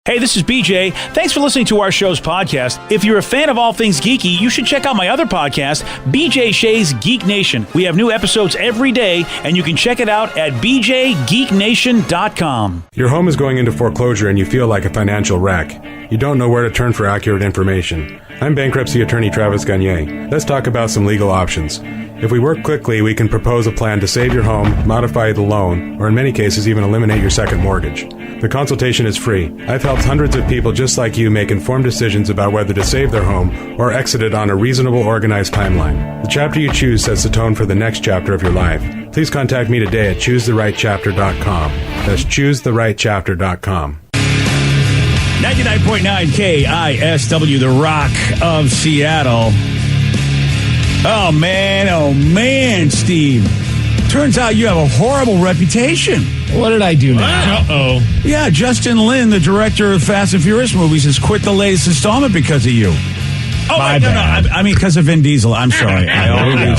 Hey, this is BJ. Thanks for listening to our show's podcast. If you're a fan of all things geeky, you should check out my other podcast, BJ Shea's Geek Nation. We have new episodes every day, and you can check it out at bjgeeknation.com. Your home is going into foreclosure and you feel like a financial wreck. You don't know where to turn for accurate information. I'm bankruptcy attorney Travis Gagne. Let's talk about some legal options. If we work quickly, we can propose a plan to save your home, modify the loan, or in many cases even eliminate your second mortgage. The consultation is free. I've helped hundreds of people just like you make informed decisions about whether to save their home or exit it on a reasonable, organized timeline. The chapter you choose sets the tone for the next chapter of your life. Please contact me today at choosetherightchapter.com. That's choosetherightchapter.com. 99.9 KISW, the Rock of Seattle. Oh, man, Steve. Turns out you have a horrible reputation. What did I do now? Uh-oh. Yeah, Justin Lin, the director of Fast and Furious movies, has quit the latest installment because of you. Oh, My wait, no, bad. I mean because of Vin Diesel. I'm sorry. I always...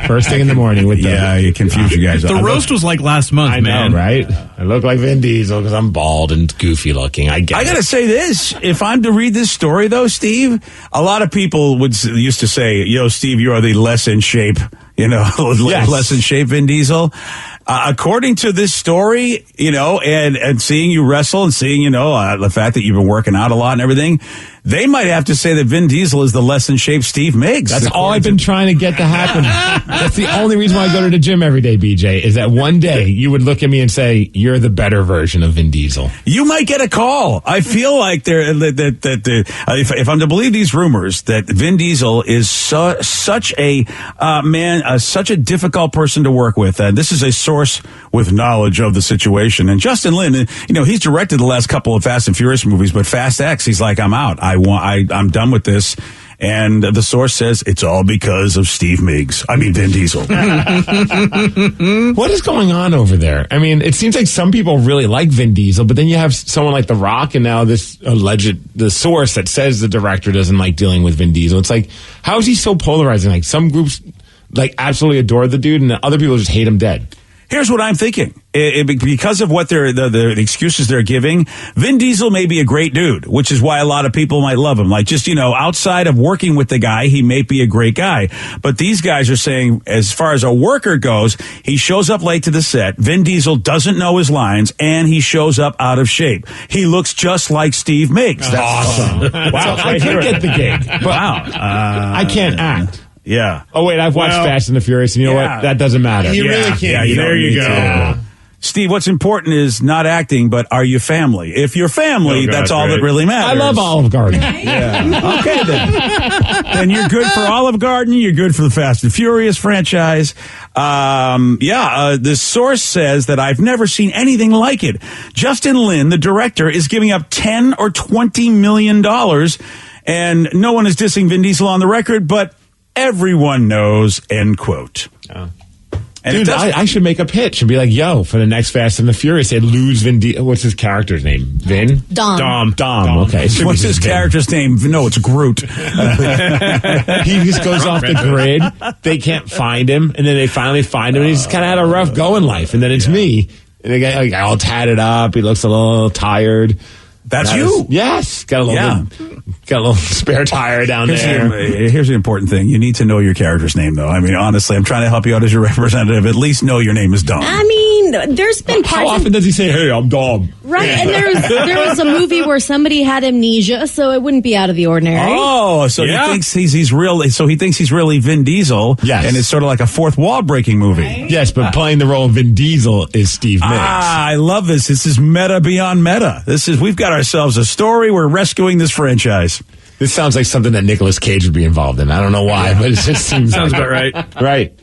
First thing in the morning with the... Yeah, you confuse you guys. The roast was like last month, I know, man. right? I look like Vin Diesel because I'm bald and goofy looking. I get I got to say this. If I'm to read this story, though, Steve, a lot of people used to say, yo, Steve, you are the less in shape, less in shape Vin Diesel. According to this story, and seeing you wrestle and seeing, the fact that you've been working out a lot and everything, they might have to say that Vin Diesel is the less in shape Steve Miggs. That's all I've been trying to get to happen. That's the only reason why I go to the gym every day, BJ, is that one day you would look at me and say, you're the better version of Vin Diesel. You might get a call. I feel like if I'm to believe these rumors, that Vin Diesel is such a such a difficult person to work with. This is a source with knowledge of the situation. And Justin Lin, he's directed the last couple of Fast and Furious movies, but Fast X, he's like, I'm out. I'm done with this. And the source says it's all because of Vin Diesel. What is going on over there? I mean, it seems like some people really like Vin Diesel, but then you have someone like The Rock and now the source that says the director doesn't like dealing with Vin Diesel. It's like, how is he so polarizing? Like some groups absolutely adore the dude and other people just hate him dead. Here's what I'm thinking. Because of what the excuses they're giving, Vin Diesel may be a great dude, which is why a lot of people might love him. Like, just, outside of working with the guy, he may be a great guy. But these guys are saying, as far as a worker goes, he shows up late to the set. Vin Diesel doesn't know his lines, and he shows up out of shape. He looks just like Steve Miggs. That's awesome. Wow, I could get the gig. But wow. I can't act. Yeah. Oh, wait, I've watched Fast and the Furious, and you know what? That doesn't matter. You really can't. Yeah, There you go. Yeah. Steve, what's important is not acting, but are you family? If you're family, that's all that really matters. I love Olive Garden. Yeah. Okay, then. Then you're good for Olive Garden. You're good for the Fast and Furious franchise. The source says that I've never seen anything like it. Justin Lin, the director, is giving up $10 or $20 million, and no one is dissing Vin Diesel on the record, but everyone knows, end quote. And dude, I should make a pitch and be like, yo, for the next Fast and the Furious, they'd lose Vin Diesel. What's his character's name? Vin? Dom. Okay. What's his character's name? No, it's Groot. He just goes off the grid. They can't find him. And then they finally find him. And he's kind of had a rough go in life. And then it's me. And the guy all tatted up. He looks a little tired. That's you. Yes. Got a little spare tire down there. Here's the important thing. You need to know your character's name, though. I mean, honestly, I'm trying to help you out as your representative. At least know your name is Dom. I mean, there's been parts. How often does he say, hey, I'm Dom? Right, and there was a movie where somebody had amnesia, so it wouldn't be out of the ordinary. Oh, so he thinks he's really Vin Diesel. Yes. And it's sort of like a fourth wall breaking movie. Right? Yes, but playing the role of Vin Diesel is Steve Miggs. I love this. This is meta beyond meta. We've got ourselves a story. We're rescuing this franchise. This sounds like something that Nicolas Cage would be involved in. I don't know why, but it just seems sounds about right. Right.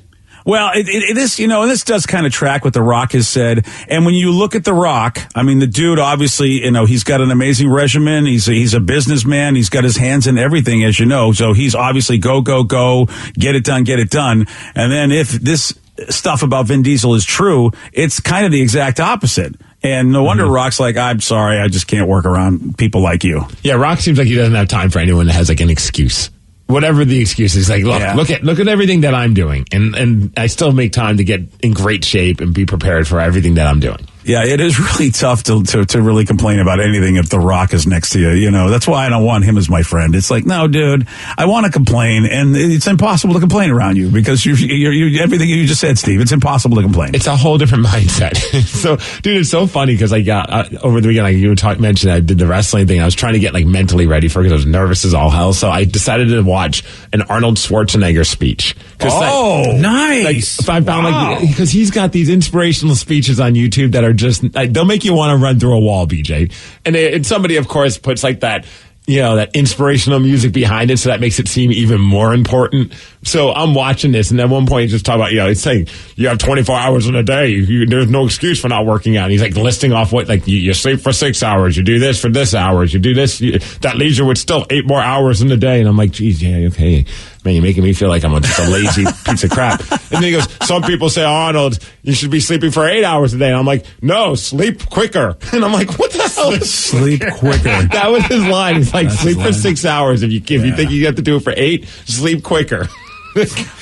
Well, it is, and this does kind of track what The Rock has said. And when you look at The Rock, I mean, the dude, obviously, he's got an amazing regimen. He's a businessman. He's got his hands in everything, as you know. So he's obviously go, get it done. And then if this stuff about Vin Diesel is true, it's kind of the exact opposite. And no wonder Rock's like, I'm sorry, I just can't work around people like you. Yeah, Rock seems like he doesn't have time for anyone that has like an excuse. Whatever the excuse is, like, look at everything that I'm doing, and I still make time to get in great shape and be prepared for everything that I'm doing. Yeah, it is really tough to really complain about anything if The Rock is next to you. You know, that's why I don't want him as my friend. It's like, no, dude, I want to complain, and it's impossible to complain around you because you're everything you just said, Steve. It's impossible to complain. It's a whole different mindset. So, dude, it's so funny because over the weekend, like you mentioned, I did the wrestling thing. I was trying to get like mentally ready for it because I was nervous as all hell. So I decided to watch an Arnold Schwarzenegger speech. Oh, nice! Like, if I found because he's got these inspirational speeches on YouTube that are just they'll make you want to run through a wall, BJ. And somebody, of course, puts like that, you know, that inspirational music behind it, so that makes it seem even more important. So I'm watching this, and at one point, he's just talking about, you know, it's saying you have 24 hours in a day. There's no excuse for not working out. And he's like listing off what, like, you sleep for 6 hours, you do this for this hours, you do this. That leaves you with still 8 more hours in the day. And I'm like, geez, yeah, okay. Man, you're making me feel like I'm just a lazy piece of crap. And then he goes, some people say, Arnold, you should be sleeping for 8 hours a day. And I'm like, no, sleep quicker. And I'm like, what the hell? Sleep quicker. That was his line. He's like, sleep for 6 hours. If you think you have to do it for 8, sleep quicker.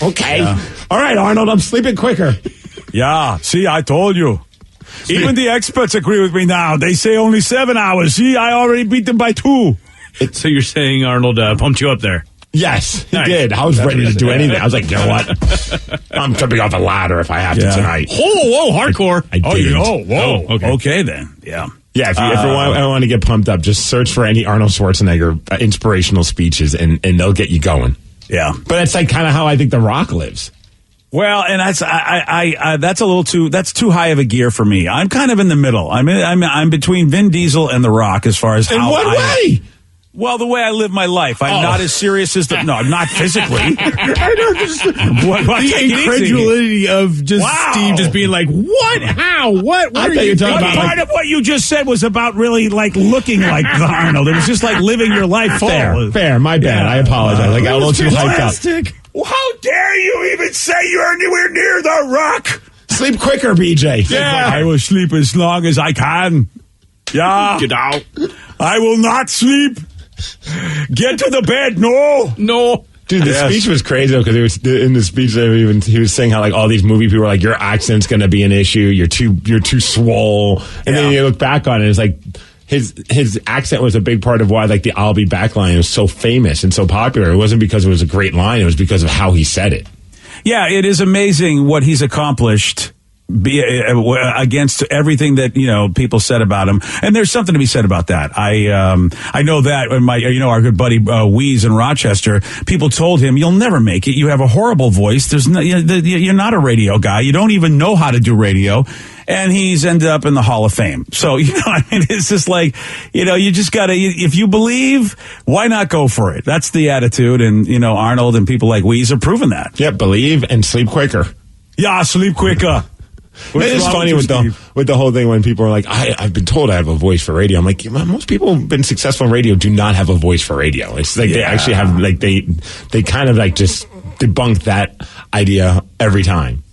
Okay. Yeah. All right, Arnold, I'm sleeping quicker. Yeah, see, I told you. Even the experts agree with me now. They say only 7 hours. See, I already beat them by 2. So you're saying Arnold pumped you up there? Yes, he did. I was ready to do anything. I was like, you know what? I'm jumping off a ladder if I have to tonight. Whoa, hardcore. I didn't. Whoa. Okay, then. Yeah. Yeah, if you want to get pumped up, just search for any Arnold Schwarzenegger inspirational speeches, and they'll get you going. Yeah. But that's like kind of how I think The Rock lives. Well, and that's that's a little that's too high of a gear for me. I'm kind of in the middle. I'm between Vin Diesel and The Rock as far as in what way? Well, the way I live my life. I'm not as serious as no, not physically. I know, just the incredulity of just Steve just being like, what? How? What are you talking about? Part of what you just said was about really like looking like the Arnold. It was just like living your life. Fair. My bad. I apologize. I got a little too hyped up. Well, how dare you even say you're anywhere near The Rock? Sleep quicker, BJ. Yeah, I will sleep as long as I can. Yeah. Get out. I will not sleep. Get to the bed. No. Dude, the speech was crazy though, because it was in the speech he was saying how like all these movie people were like, your accent's going to be an issue. You're too swole. And then you look back on it, it's like his accent was a big part of why like the "I'll be back" line was so famous and so popular. It wasn't because it was a great line; it was because of how he said it. Yeah, it is amazing what he's accomplished. Against everything that people said about him, and there's something to be said about that. I know that when our good buddy Weeze in Rochester, people told him, "You'll never make it. You have a horrible voice. You're not a radio guy. You don't even know how to do radio." And he's ended up in the Hall of Fame. So it's just like you just gotta. If you believe, why not go for it? That's the attitude, and Arnold and people like Weeze are proving that. Yeah, believe and sleep quicker. Yeah, sleep quicker. It's funny with the whole thing when people are like, I've been told I have a voice for radio. I'm like, most people who've been successful in radio do not have a voice for radio. It's like they actually have, like, they kind of like just debunk that idea every time.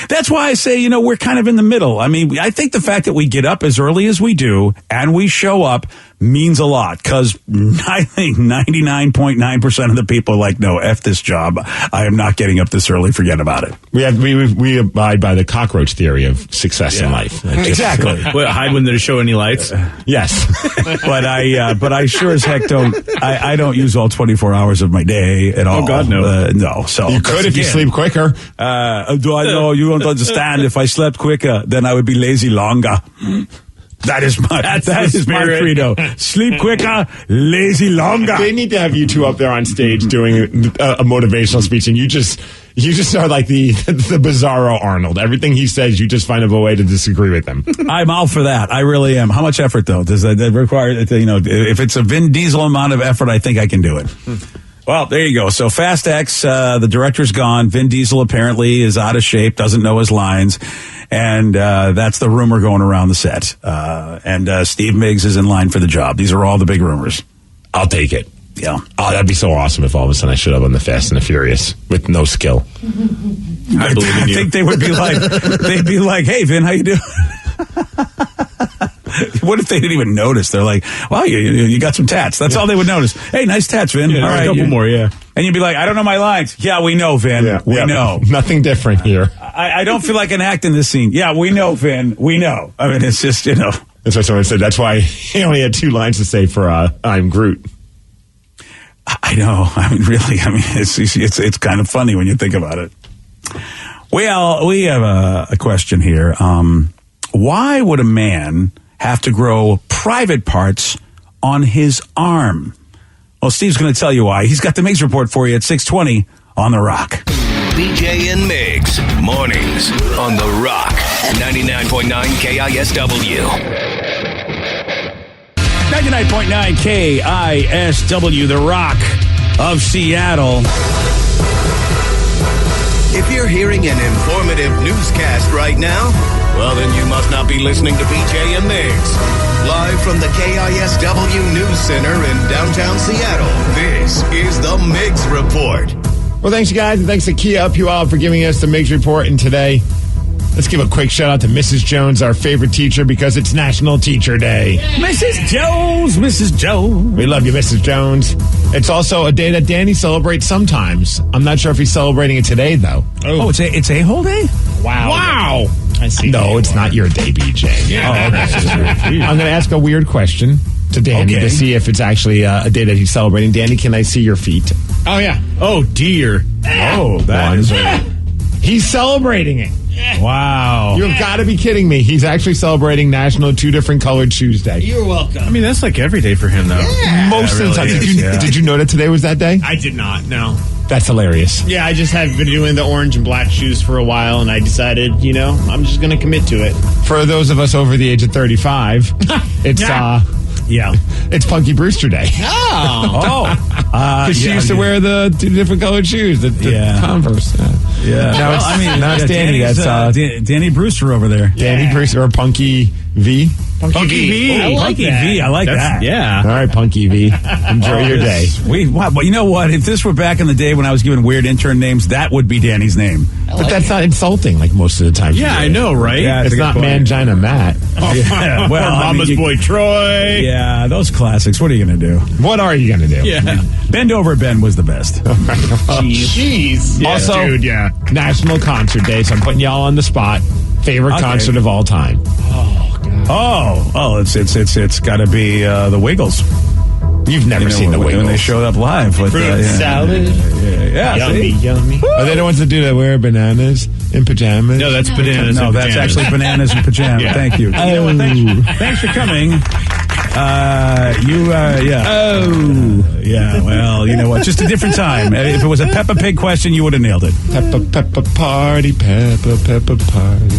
That's why I say, we're kind of in the middle. I mean, I think the fact that we get up as early as we do and we show up means a lot, because I think 99.9% of the people are like, no, F this job. I am not getting up this early. Forget about it. We abide by the cockroach theory of success in life. Exactly. Hide when there's show any lights. Yes. but I sure as heck I don't use all 24 hours of my day at all. Oh God, no. No. So you could if you sleep quicker. Do I know? You don't understand. If I slept quicker, then I would be lazy longer. That is my credo. Sleep quicker, lazy longer. They need to have you two up there on stage doing a motivational speech, and you just are like the bizarro Arnold. Everything he says, you just find a way to disagree with him. I'm all for that. I really am. How much effort though does that require? If it's a Vin Diesel amount of effort, I think I can do it. Well, there you go. So Fast X, the director's gone. Vin Diesel apparently is out of shape, doesn't know his lines. And that's the rumor going around the set. And Steve Miggs is in line for the job. These are all the big rumors. I'll take it. Yeah. Oh, that'd be so awesome if all of a sudden I showed up on the Fast and the Furious with no skill. I believe in you. I think they would be like, hey, Vin, how you doing? What if they didn't even notice? They're like, "Wow, you got some tats." That's all they would notice. Hey, nice tats, Vin. Yeah, all right, a couple more, yeah. And you'd be like, "I don't know my lines." Yeah, we know, Vin. We know. Nothing different here. I don't feel like an act in this scene. Yeah, we know, Vin. We know. I mean, it's just, That's what someone said. That's why he only had 2 lines to say for "I'm Groot." I know. I mean, really. I mean, it's kind of funny when you think about it. Well, we have a question here. Why would a man have to grow private parts on his arm? Well, Steve's going to tell you why. He's got the Migs report for you at 6:20 on The Rock. BJ and Migs, mornings on The Rock, 99.9 KISW. 99.9 KISW, The Rock of Seattle. If you're hearing an informative newscast right now, well, then you must not be listening to BJ and Migs. Live from the KISW News Center in downtown Seattle, this is the Migs Report. Well, thanks, guys, and thanks to Kia Up You All for giving us the Migs Report. And today, let's give a quick shout out to Mrs. Jones, our favorite teacher, because it's National Teacher Day. Mrs. Jones, Mrs. Jones. We love you, Mrs. Jones. It's also a day that Danny celebrates sometimes. I'm not sure if he's celebrating it today, though. Oh, it's a whole day? Wow. I see. No, it's not your day, BJ. Yeah, I'm going to ask a weird question to Danny to see if it's actually a day that he's celebrating. Danny, can I see your feet? Oh, yeah. Oh, dear. Oh, that is He's celebrating it. wow. You've got to be kidding me. He's actually celebrating National 2 Different Colored Shoes Day. You're welcome. I mean, that's like every day for him, though. Most of the time. Did you know that today was that day? I did not, no. That's hilarious. Yeah, I just have been doing the orange and black shoes for a while, and I decided, I'm just going to commit to it. For those of us over the age of 35, it's it's Punky Brewster Day. Because she used to wear the 2 different colored shoes, the Converse. Yeah. Now it's Danny. That's Danny Brewster over there. Danny Brewster or Punky V. Punky V. I like that. V. I like that. Yeah. All right, Punky V. Enjoy your day. Wow, but you know what? If this were back in the day when I was given weird intern names, that would be Danny's name. But that's not insulting like most of the time. Yeah, I know, right? Yeah, it's not Mangina Matt. Yeah, well, or Mama's Boy Troy. Yeah, those classics. What are you going to do? What are you going to do? Yeah. Bend Over Ben was the best. Jeez. Yeah, also, dude, National Concert Day, so I'm putting y'all on the spot. Favorite concert of all time? It's got to be the Wiggles. You've never seen the Wiggles. When they showed up live. With, fruit salad. Yeah. Yummy. Are they the ones that do that wear bananas in pajamas? No, that's bananas. No, that's actually bananas in pajamas. Yeah. Thank you. Thanks for coming. Well, you know what? Just a different time. If it was a Peppa Pig question, you would have nailed it. Peppa party, Peppa party.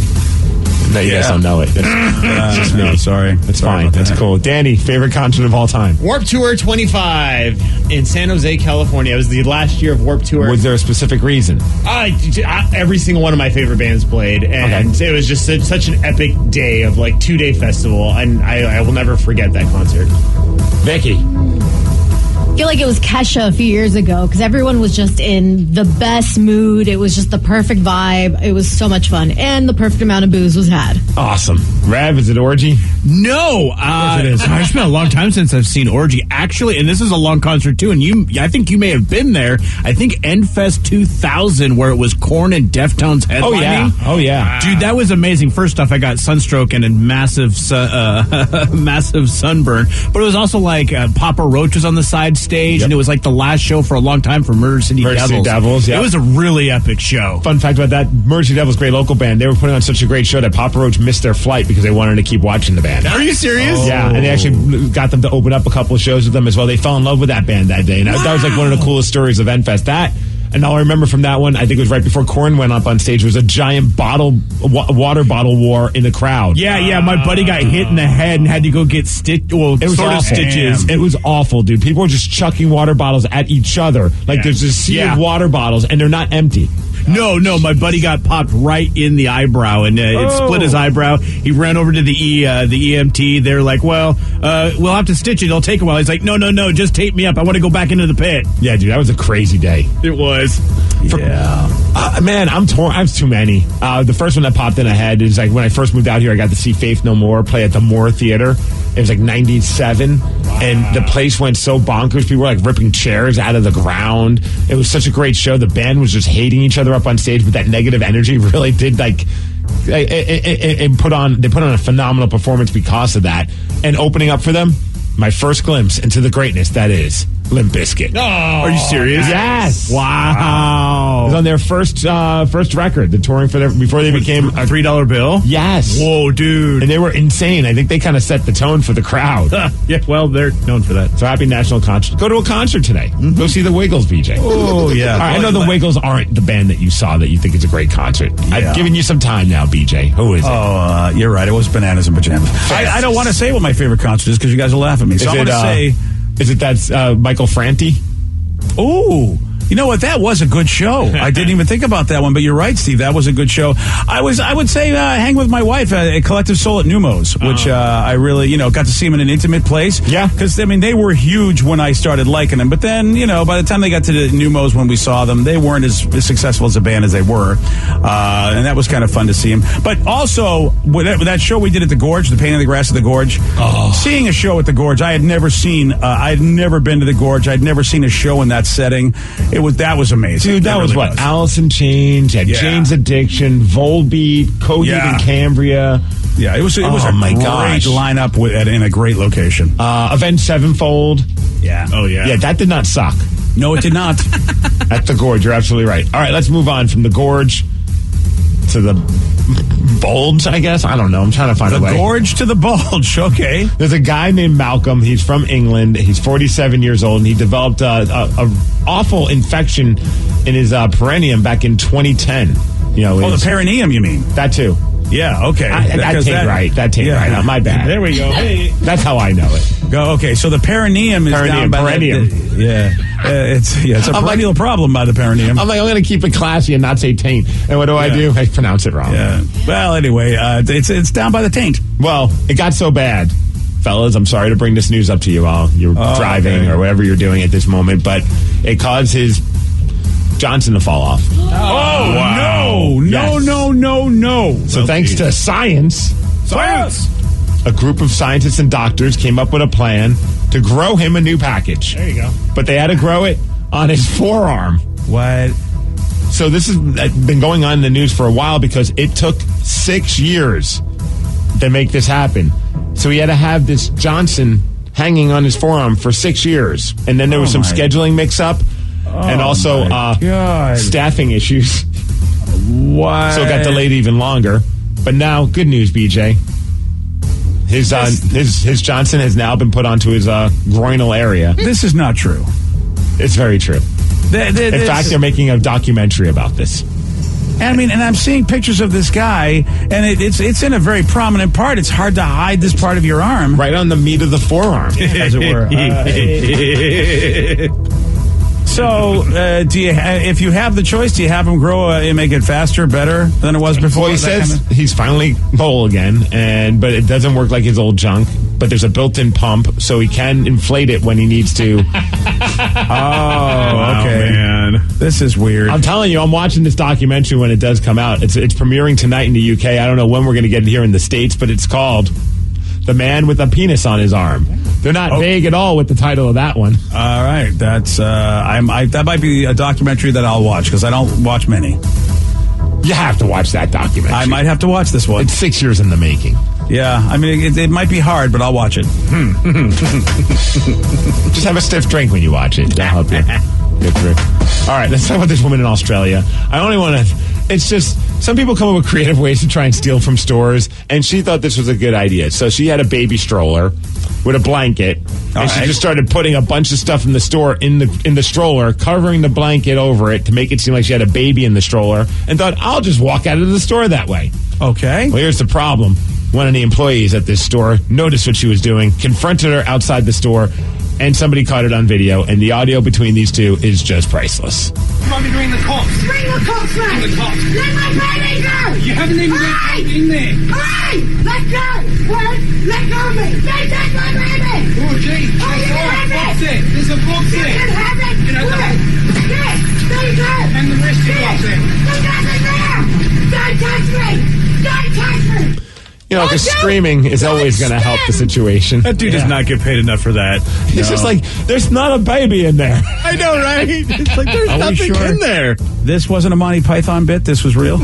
No, you guys don't know it. That's No, sorry. That's fine. That's cool. Danny, favorite concert of all time? Warped Tour 25 in San Jose, California. It was the last year of Warped Tour. Was there a specific reason? Every single one of my favorite bands played, and it was just such an epic day of 2-day festival, and I will never forget that concert. Becky. I feel like it was Kesha a few years ago because everyone was just in the best mood. It was just the perfect vibe. It was so much fun. And the perfect amount of booze was had. Awesome. Rav, is it Orgy? No. Yes, it is. It's been a long time since I've seen Orgy. Actually, and this is a long concert too, and I think you may have been there. I think Endfest 2000 where it was Korn and Deftones headlining. Oh, yeah. Dude, that was amazing. First off, I got sunstroke and a massive massive sunburn. But it was also Papa Roach was on the side stage, and it was the last show for a long time for Murder City Devils. Yep. It was a really epic show. Fun fact about that, Murder City Devils, great local band. They were putting on such a great show that Papa Roach missed their flight because they wanted to keep watching the band. Are you serious? Yeah, and they actually got them to open up a couple of shows with them as well. They fell in love with that band that day, and that was one of the coolest stories of Endfest. That, and all I remember from that one, I think it was right before Korn went up on stage, was a giant water bottle war in the crowd. Yeah, my buddy got hit in the head and had to go get stitches. It was awful, dude. People were just chucking water bottles at each other. There's a sea of water bottles, and they're not empty. No, my buddy got popped right in the eyebrow, and it split his eyebrow. He ran over to the EMT. They're like, well, we'll have to stitch it. It'll take a while. He's like, no, just tape me up. I want to go back into the pit. Yeah, dude, that was a crazy day. It was. Man, I'm torn. I have too many. The first one that popped in my head is like when I first moved out here, I got to see Faith No More play at the Moore Theater. It was like 97, and the place went so bonkers. People were like ripping chairs out of the ground. It was such a great show. The band was just hating each other up on stage, but that negative energy really did they put on a phenomenal performance because of that. And opening up for them, my first glimpse into the greatness that is Limp Bizkit. Oh, are you serious? Yes. Wow. It was on their first record. They're touring before they became a $3 bill. Yes. Whoa, dude. And they were insane. I think they kind of set the tone for the crowd. Yeah, well, they're known for that. So happy National Concert. Go to a concert today. Mm-hmm. Go see the Wiggles, BJ. Oh, yeah. All right, I know the Wiggles aren't the band that you saw that you think is a great concert. Yeah. I've given you some time now, BJ. Who is it? Oh, you're right. It was Bananas and Pajamas. I don't want to say what my favorite concert is because you guys will laugh at me. So I'm going to say... Is it that's Michael Franti? Oh, you know what? That was a good show. I didn't even think about that one, but you're right, Steve. That was a good show. I would say hang with my wife at Collective Soul at Numos, which I really, got to see them in an intimate place. Yeah. Because, they were huge when I started liking them. But then, by the time they got to the Numos when we saw them, they weren't as successful as a band as they were. And that was kind of fun to see them. But also, with that show we did at the Gorge, the Pain in the Grass at the Gorge, seeing a show at the Gorge, I had never seen, I had never been to the Gorge. I'd never seen a show in that setting. That was amazing. Dude, that was really what? Alice in Chains, Jane's Addiction, Volbeat, Cody and Cambria. Yeah, it was a great lineup in a great location. Avenged Sevenfold. Yeah. Oh, yeah. Yeah, that did not suck. No, it did not. At the Gorge, you're absolutely right. All right, let's move on from the Gorge to the Bulge, I guess. I don't know. I'm trying to find a way. The Gorge to the Bulge. Okay. There's a guy named Malcolm. He's from England. He's 47 years old, and he developed a awful infection in his perineum back in 2010. The perineum, you mean? That too. Yeah, okay. That ain't right. That ain't right. My bad. There we go. Hey. That's how I know it. Okay, so the perineum is down by perineum. It's a perennial problem by the perineum. I'm going to keep it classy and not say taint. And what do I do? I pronounce it wrong. Yeah. Well, anyway, it's down by the taint. Well, it got so bad. Fellas, I'm sorry to bring this news up to you while you're driving or whatever you're doing at this moment, but it caused his Johnson to fall off. Oh, wow. No. So thanks to science, a group of scientists and doctors came up with a plan to grow him a new package. There you go. But they had to grow it on his forearm. What? So this has been going on in the news for a while because it took 6 years to make this happen. So he had to have this Johnson hanging on his forearm for 6 years. And then there was some scheduling mix-up and also staffing issues. What? So it got delayed even longer. But now, good news, BJ. His Johnson has now been put onto his groinal area. This is not true. It's very true. In fact, they're making a documentary about this. And I'm seeing pictures of this guy, and it's in a very prominent part. It's hard to hide this part of your arm. Right on the meat of the forearm, as it were. So, if you have the choice, do you have him grow and make it faster, better than it was before? Well, he says he's finally whole again, but it doesn't work like his old junk. But there's a built-in pump, so he can inflate it when he needs to. Oh, okay. Man. This is weird. I'm telling you, I'm watching this documentary when it does come out. It's premiering tonight in the UK. I don't know when we're going to get it here in the States, but it's called The Man with a Penis on His Arm. They're not vague at all with the title of that one. All right. That's that might be a documentary that I'll watch because I don't watch many. You have to watch that documentary. I might have to watch this one. It's 6 years in the making. Yeah, it might be hard, but I'll watch it. Just have a stiff drink when you watch it. That'll help you get through. All right, let's talk about this woman in Australia. I only want to... It's just... Some people come up with creative ways to try and steal from stores, and she thought this was a good idea. So she had a baby stroller with a blanket, and she just started putting a bunch of stuff in the store in the stroller, covering the blanket over it to make it seem like she had a baby in the stroller, and thought, I'll just walk out of the store that way. Okay. Well, here's the problem. One of the employees at this store noticed what she was doing, confronted her outside the store, and somebody caught it on video, and the audio between these two is just priceless. Run me, ring the cops. Bring the cops, man! Ring the cops. Let my baby go! You haven't even got it in there. Hey! Let go! Let go of me! Don't take my baby! Oh, gee. Oh, you can have Box it! it. There's a box You there. can have it! Can I have Yes! There you go! And the rest because screaming is always going to help the situation. That dude does not get paid enough for that. It's just like, there's not a baby in there. I know, right? It's like, there's nothing in there. This wasn't a Monty Python bit. This was real.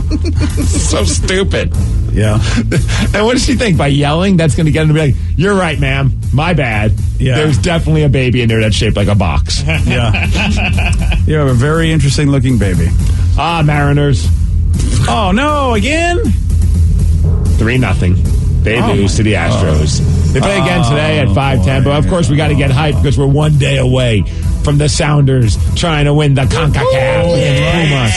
So stupid. Yeah. And what does she think? By yelling, that's going to get him to be like, you're right, ma'am. My bad. Yeah. There's definitely a baby in there that's shaped like a box. Yeah. You have a very interesting looking baby. Mariners. Oh, no, again? 3-0. They lose to the Astros. They play again today at 5:10. But of course, we got to get hyped because we're one day away from the Sounders trying to win the CONCACAF in Pumas.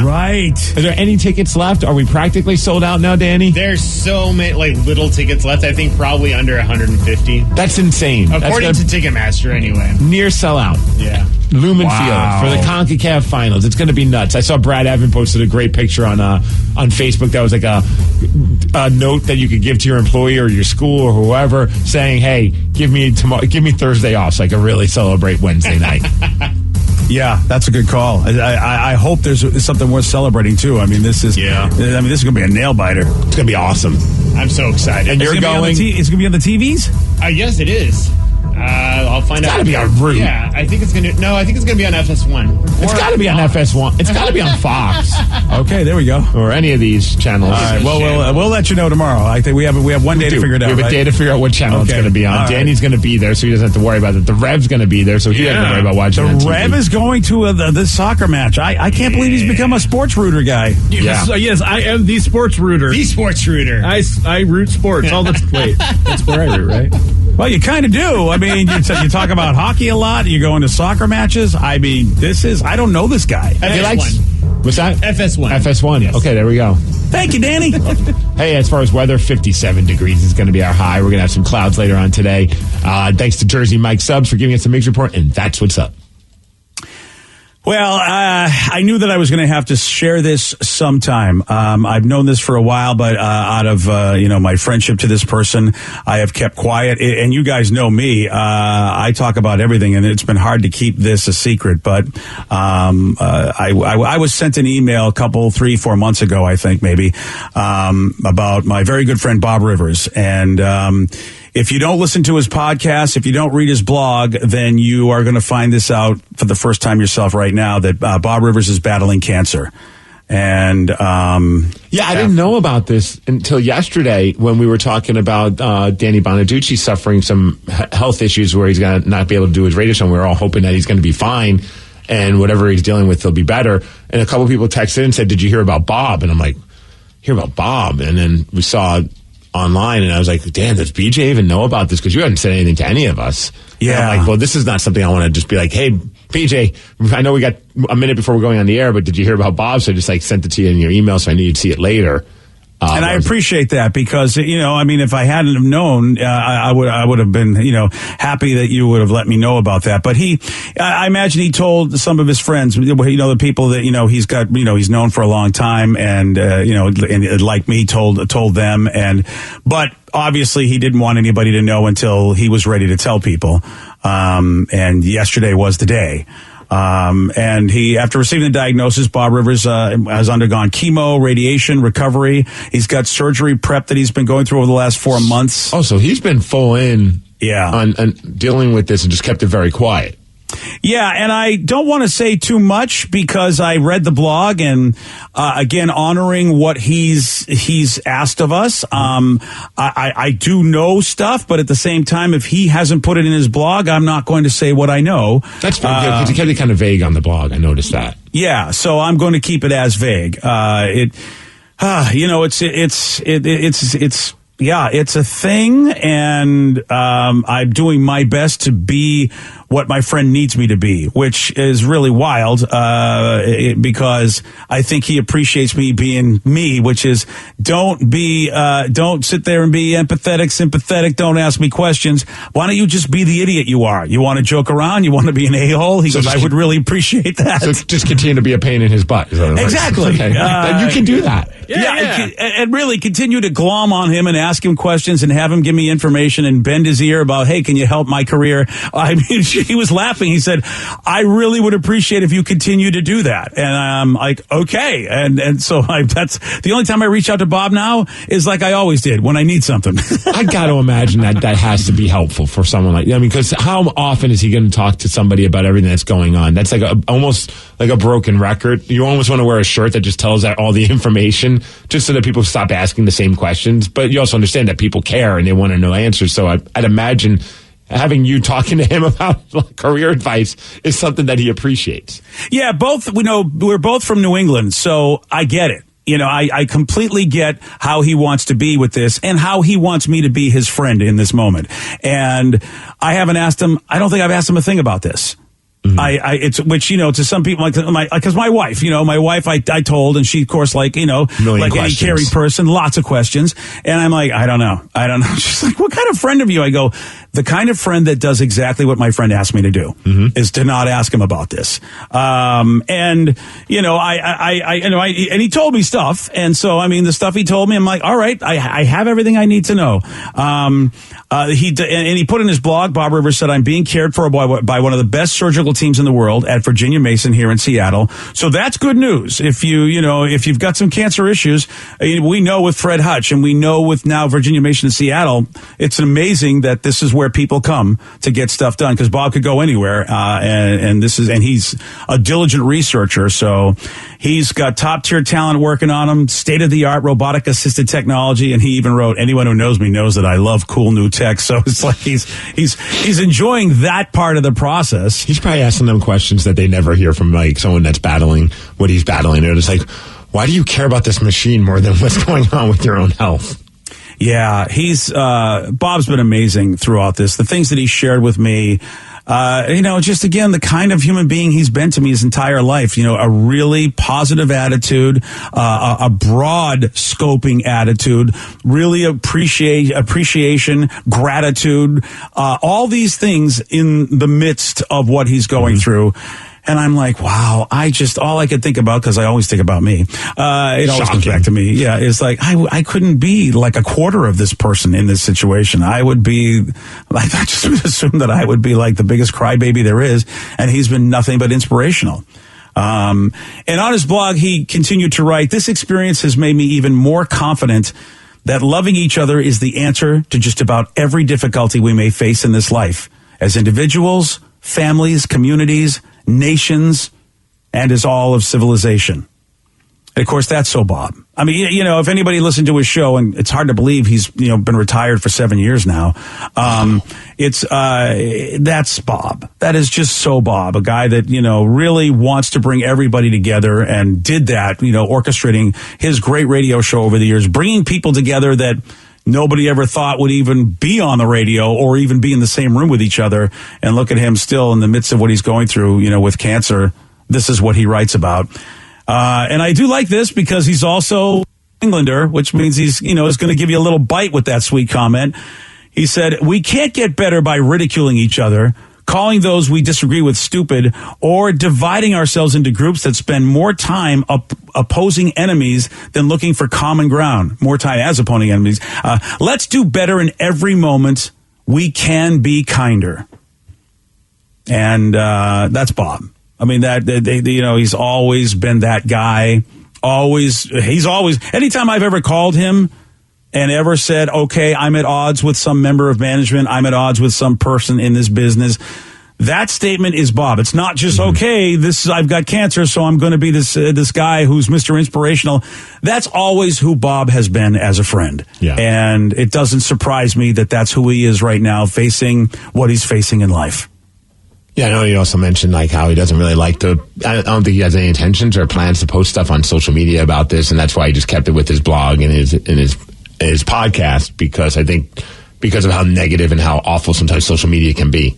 Right. Is there any tickets left? Are we practically sold out now, Danny? There's so many little tickets left. I think probably under 150. That's insane. According to Ticketmaster, anyway. Near sellout. Yeah. Lumen Field for the CONCACAF Finals. It's going to be nuts. I saw Brad Evan posted a great picture on Facebook that was like a note that you could give to your employee or your school or whoever saying, "Hey, give me Thursday off so I can really celebrate Wednesday night." Yeah, that's a good call. I hope there's something worth celebrating too. I mean, this is going to be a nail biter. It's going to be awesome. I'm so excited. And you're going. It's going to be on the TVs. Yes, it is. I'll find out. It's got to be on Root. Yeah, I think it's going to. No, I think it's going to be on FS1. It's got to be on FS1. It's got to be on Fox. Okay, there we go. Or any of these channels. All right. Well, we'll let you know tomorrow. I think we have 1 day to figure it out. We have a day to figure out what channel it's going to be on. All Danny's going to be there, so he doesn't have to worry about it. The Rev's going to be there, so he doesn't have to worry about watching it. The Rev is going to the soccer match. I can't believe he's become a sports rooter guy. Yes, I am the sports rooter. The sports rooter. I root sports. Wait, that's where I root, right? Well, you kind of do. I mean, you talk about hockey a lot. You go into soccer matches. I mean, I don't know this guy. He likes. What's that? FS1. FS1. Yes. Okay, there we go. Thank you, Danny. Hey, as far as weather, 57 degrees is going to be our high. We're going to have some clouds later on today. Thanks to Jersey Mike Subs for giving us a Migs report, and that's what's up. Well, I knew that I was going to have to share this sometime. I've known this for a while, but out of my friendship to this person, I have kept quiet. And you guys know me. I talk about everything, and it's been hard to keep this a secret. But I was sent an email 3-4 months ago, I think maybe, about my very good friend Bob Rivers. And if you don't listen to his podcast, if you don't read his blog, then you are going to find this out for the first time yourself right now, that Bob Rivers is battling cancer. And I didn't know about this until yesterday when we were talking about Danny Bonaducci suffering some health issues where he's going to not be able to do his radio show. And we were all hoping that he's going to be fine and whatever he's dealing with, he'll be better. And a couple of people texted and said, "Did you hear about Bob?" And I'm like, "Hear about Bob?" And then we saw online, and I was like, "Damn, does BJ even know about this?" Because you hadn't said anything to any of us. Yeah. And I'm like, well, this is not something I want to just be like, "Hey, BJ, I know we got a minute before we're going on the air, but did you hear about Bob?" So I just sent it to you in your email, so I knew you'd see it later. And I appreciate that because, if I hadn't have known, I would have been, happy that you would have let me know about that. But I imagine he told some of his friends, the people that, he's got, he's known for a long time and, and like me told them. But obviously he didn't want anybody to know until he was ready to tell people. And yesterday was the day. And after receiving the diagnosis, Bob Rivers has undergone chemo, radiation, recovery. He's got surgery prep that he's been going through over the last 4 months. Oh, so he's been full in on dealing with this and just kept it very quiet. Yeah, and I don't want to say too much because I read the blog and again honoring what he's asked of us. I do know stuff, but at the same time, if he hasn't put it in his blog, I'm not going to say what I know. That's pretty good because he kept it kind of vague on the blog. I noticed that. Yeah, so I'm going to keep it as vague. It's a thing, and I'm doing my best to be what my friend needs me to be, which is really wild because I think he appreciates me being me, which is don't sit there and be empathetic, sympathetic. Don't ask me questions. Why don't you just be the idiot you are? You want to joke around? You want to be an a-hole? He goes, I would really appreciate that. So just continue to be a pain in his butt. Exactly. Okay. You can do that. Yeah. And really continue to glom on him and ask him questions and have him give me information and bend his ear about, hey, can you help my career? I mean, he was laughing. He said, I really would appreciate if you continue to do that. And I'm like, okay. And so that's the only time I reach out to Bob now is like I always did when I need something. I got to imagine that has to be helpful for someone like, because how often is he going to talk to somebody about everything that's going on? That's like almost like a broken record. You almost want to wear a shirt that just tells out all the information just so that people stop asking the same questions. But you also understand that people care and they want to know answers. So I'd imagine having you talking to him about career advice is something that he appreciates. Yeah, we're both from New England, so I get it. I completely get how he wants to be with this and how he wants me to be his friend in this moment. And I don't think I've asked him a thing about this. Mm-hmm. To some people, because my wife, I told, and she, of course, like any caring person, lots of questions. And I'm like, I don't know. She's like, what kind of friend are you? I go, the kind of friend that does exactly what my friend asked me to do, is to not ask him about this. And he told me stuff. And so, the stuff he told me, I'm like, all right, I have everything I need to know. He put in his blog, Bob Rivers said, I'm being cared for by one of the best surgical teams in the world at Virginia Mason here in Seattle. So that's good news. If you've got some cancer issues, we know with Fred Hutch and we know with now Virginia Mason in Seattle, it's amazing that this is where people come to get stuff done, because Bob could go anywhere. And he's a diligent researcher. So he's got top tier talent working on him, state of the art robotic assisted technology. And he even wrote, anyone who knows me knows that I love cool new tech. So it's like he's enjoying that part of the process. He's probably asking them questions that they never hear from someone that's battling what he's battling. And it's like, why do you care about this machine more than what's going on with your own health? Yeah, Bob's been amazing throughout this. The things that he shared with me, just again, the kind of human being he's been to me his entire life, a really positive attitude, a broad scoping attitude, really appreciation, gratitude, all these things in the midst of what he's going through. And I'm like, wow, all I could think about, because I always think about me, it always comes back to me. Yeah, it's like, I couldn't be like a quarter of this person in this situation. I just would assume that I would be like the biggest crybaby there is, and he's been nothing but inspirational. And on his blog, he continued to write, this experience has made me even more confident that loving each other is the answer to just about every difficulty we may face in this life, as individuals, families, communities, nations, and as all of civilization. And of course, that's so Bob. If anybody listened to his show, and it's hard to believe he's, been retired for 7 years now. That's Bob. That is just so Bob, a guy that, really wants to bring everybody together and did that, orchestrating his great radio show over the years, bringing people together that nobody ever thought would even be on the radio or even be in the same room with each other. And look at him still in the midst of what he's going through, with cancer. This is what he writes about. And I do like this because he's also Englander, which means he's, is going to give you a little bite with that sweet comment. He said, we can't get better by ridiculing each other, calling those we disagree with stupid, or dividing ourselves into groups that spend more time opposing enemies than looking for common ground, more time as opposing enemies. Let's do better in every moment. We can be kinder. And that's Bob. He's always been that guy. Anytime I've ever called him and ever said, okay, I'm at odds with some member of management, I'm at odds with some person in this business, that statement is Bob. It's not just, okay, I've got cancer, so I'm going to be this guy who's Mr. Inspirational. That's always who Bob has been as a friend. Yeah. And it doesn't surprise me that that's who he is right now, facing what he's facing in life. Yeah, I know you also mentioned how he doesn't really like I don't think he has any intentions or plans to post stuff on social media about this, and that's why he just kept it with his blog and his podcast, because I think because of how negative and how awful sometimes social media can be.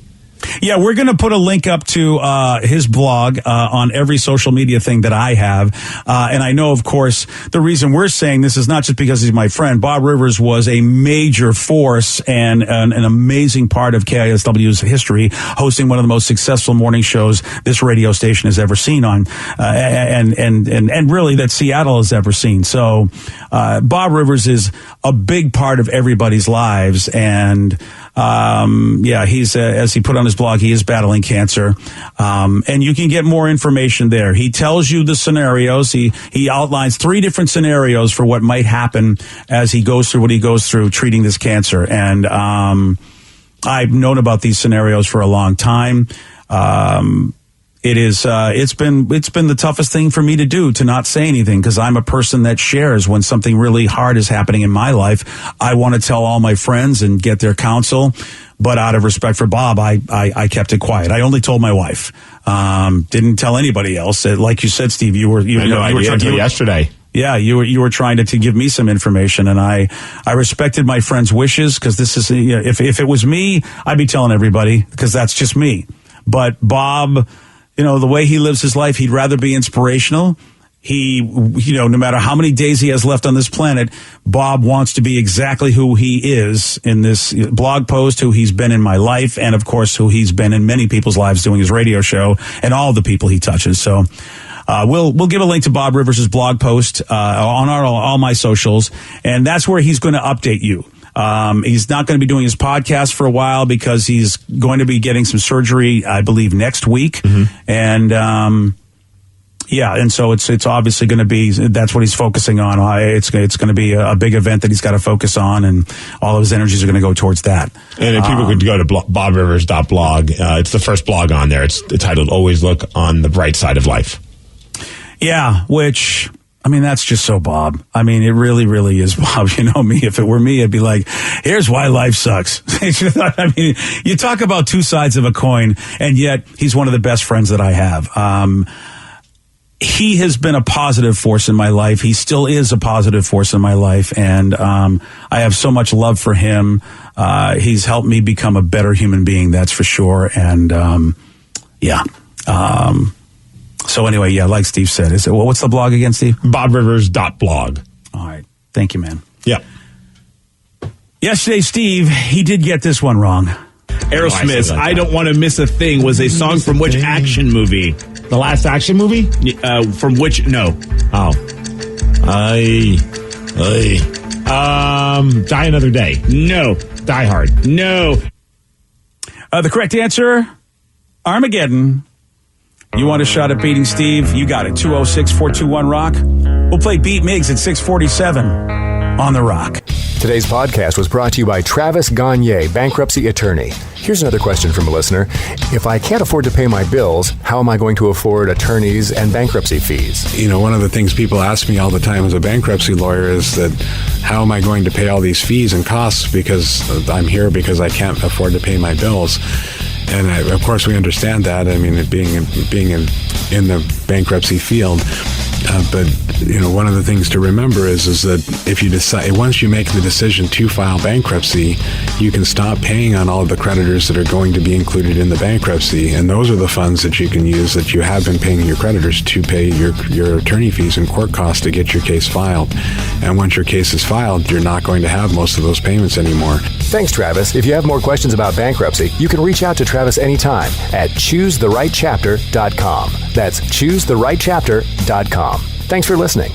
Yeah, we're going to put a link up to his blog on every social media thing that I have. And I know, of course, the reason we're saying this is not just because he's my friend. Bob Rivers was a major force and an amazing part of KISW's history, hosting one of the most successful morning shows this radio station has ever seen on, and really that Seattle has ever seen. So Bob Rivers is a big part of everybody's lives, and he's as he put on his blog, he is battling cancer, and you can get more information there. He tells you the scenarios. He outlines 3 different scenarios for what might happen as he goes through what he goes through treating this cancer. And I've known about these scenarios for a long time. It's been the toughest thing for me to do, to not say anything, because I'm a person that shares when something really hard is happening in my life. I want to tell all my friends and get their counsel, but out of respect for Bob, I kept it quiet. I only told my wife. Didn't tell anybody else. Like you said, Steve, you were yesterday. Yeah, you were trying to give me some information, and I respected my friend's wishes, because this is, if it was me, I'd be telling everybody, because that's just me. But Bob, the way he lives his life, he'd rather be inspirational. No matter how many days he has left on this planet, Bob wants to be exactly who he is in this blog post, who he's been in my life, and of course, who he's been in many people's lives doing his radio show, and all the people he touches. So, we'll give a link to Bob Rivers' blog post, on all my socials, and that's where he's going to update you. He's not going to be doing his podcast for a while, because he's going to be getting some surgery, I believe, next week. And, and so it's obviously going to be, that's what he's focusing on. It's going to be a big event that he's got to focus on, and all of his energies are going to go towards that. And if people could go to bobrivers.blog, it's the first blog on there. It's titled "Always Look on the Bright Side of Life." Yeah, which, that's just so Bob. It really, really is Bob. You know me. If it were me, I'd be like, here's why life sucks. You talk about 2 sides of a coin, and yet he's one of the best friends that I have. He has been a positive force in my life. He still is a positive force in my life, and I have so much love for him. He's helped me become a better human being, that's for sure. And so anyway, like Steve said, what's the blog again, Steve? bobrivers.blog. All right. Thank you, man. Yeah. Yesterday, Steve, he did get this one wrong. Aerosmith's I Don't Want to Miss a Thing was a song from which action movie? The last action movie? From which? No. Oh. Die Another Day. No. Die Hard. No. The correct answer, Armageddon. You want a shot at beating Steve? You got it. 206-421-ROCK. We'll play Beat Miggs at 647 on The Rock. Today's podcast was brought to you by Travis Gagne, bankruptcy attorney. Here's another question from a listener. If I can't afford to pay my bills, how am I going to afford attorneys and bankruptcy fees? One of the things people ask me all the time as a bankruptcy lawyer is that how am I going to pay all these fees and costs, because I'm here because I can't afford to pay my bills. And of course, we understand that. Being in the bankruptcy field, but one of the things to remember is that if you decide, once you make the decision to file bankruptcy, you can stop paying on all of the creditors that are going to be included in the bankruptcy, and those are the funds that you can use that you have been paying your creditors to pay your attorney fees and court costs to get your case filed. And once your case is filed, you're not going to have most of those payments anymore. Thanks, Travis. If you have more questions about bankruptcy, you can reach out to Travis anytime at choosetherightchapter.com. That's choosetherightchapter.com. Thanks for listening.